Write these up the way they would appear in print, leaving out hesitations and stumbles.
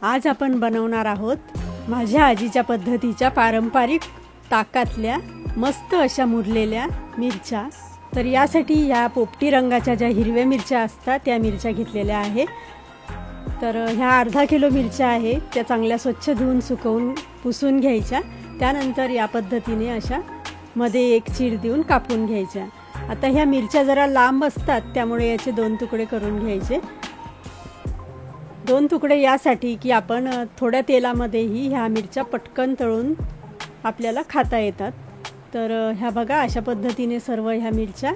आज आपण बनवणार आहोत माझ्या आजीच्या पद्धतीच्या पारंपरिक ताकातल्या मस्त अशा मुरलेल्या मिरच्या। तर यासाठी या पोपटी रंगाच्या ज्या हिरव्या मिरच्या असतात त्या मिरच्या घेतलेल्या आहे। तर ह्या अर्धा किलो मिरच्या आहेत, त्या चांगल्या स्वच्छ धुवून सुकवून पुसून घ्यायच्या। त्यानंतर या पद्धतीने अशा मध्ये एक चीर देऊन कापून घ्यायच्या। आता ह्या मिरच्या जरा लांब असतात त्यामुळे याचे 2 तुकडे करून घ्यायचे। 2 तुकडे यासाठी की आपण थोड्या तेलामध्येही ह्या मिरच्या पटकन तळून आपल्याला खाता येतात। तर ह्या बघा अशा पद्धतीने सर्व ह्या मिरच्या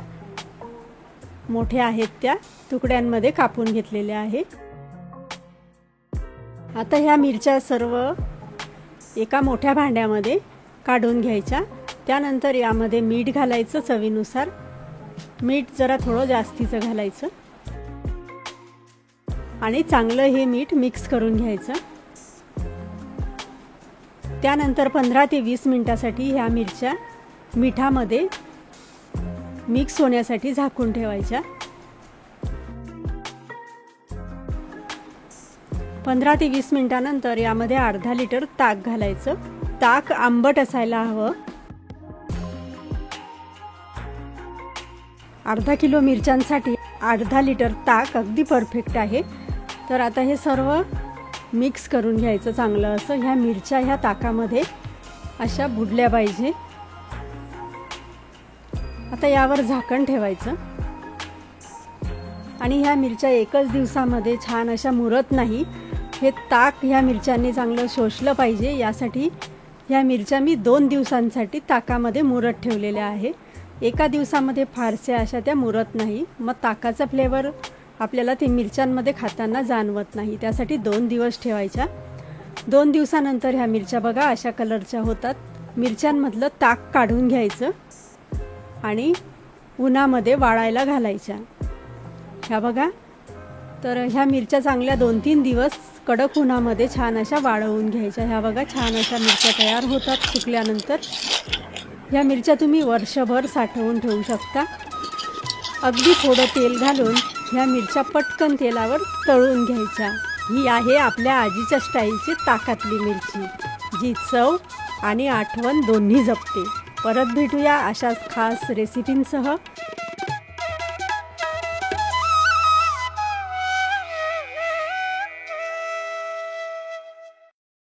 मोठ्या आहेत त्या तुकड्यांमध्ये कापून घेतलेल्या आहेत। आता ह्या मिरच्या सर्व एका मोठ्या भांड्यामध्ये काढून घ्यायच्या। त्यानंतर यामध्ये मीठ घालायचं चवीनुसार। मीठ जरा थोडं जास्तीचं घालायचं आणि चांगलं हे मीठ मिक्स करून घ्यायचं। त्यानंतर 15 ते 20 मिनिटांसाठी ह्या मिरच्या मिठामध्ये मिक्स होण्यासाठी झाकून ठेवायच्या। 15 ते 20 मिनिटांनंतर यामध्ये अर्धा लिटर ताक घालायचं। ताक आंबट असायला हवं। अर्धा किलो मिरच्यांसाठी अर्धा लिटर ताक अगदी परफेक्ट आहे। तर आता हे सर्व मिक्स करून घ्यायचं चांगलं असं। ह्या मिरच्या ह्या ताकामध्ये अशा बुडल्या पाहिजे। आता यावर झाकण ठेवायचं आणि ह्या मिरच्या एकच दिवसामध्ये छान अशा मुरत नाही। हे ताक ह्या मिरच्यांनी चांगलं शोषलं पाहिजे, यासाठी ह्या मिरच्या मी 2 दिवसांसाठी ताकामध्ये मुरत ठेवलेल्या आहे। एका दिवसामध्ये फारसे अशा त्या मुरत नाही, मग ताकाचा फ्लेवर आपल्याला ते मिरच्यांमध्ये खाताना जाणवत नाही। त्यासाठी 2 दिवस ठेवायच्या। 2 दिवसानंतर ह्या मिरच्या बघा अशा कलरच्या होतात। मिरच्यांमधलं ताक काढून घ्यायचं आणि उन्हामध्ये वाळायला घालायच्या। ह्या बघा, तर ह्या मिरच्या चांगल्या 2-3 दिवस कडक उन्हामध्ये छान अशा वाळवून घ्यायच्या। ह्या बघा छान अशा मिरच्या तयार होतात सुकल्यानंतर। ह्या मिरच्या तुम्ही वर्षभर साठवून ठेवू शकता। अगदी थोडं तेल घालून ह्या मिरच्या पटकन तेलावर तळून घ्यायच्या। ही आहे आपल्या आजीच्या स्टाईलची ताकातली मिरची, जी चव आणि आठवण दोन्ही जपते। परत भेटूया अशाच खास रेसिपींसह।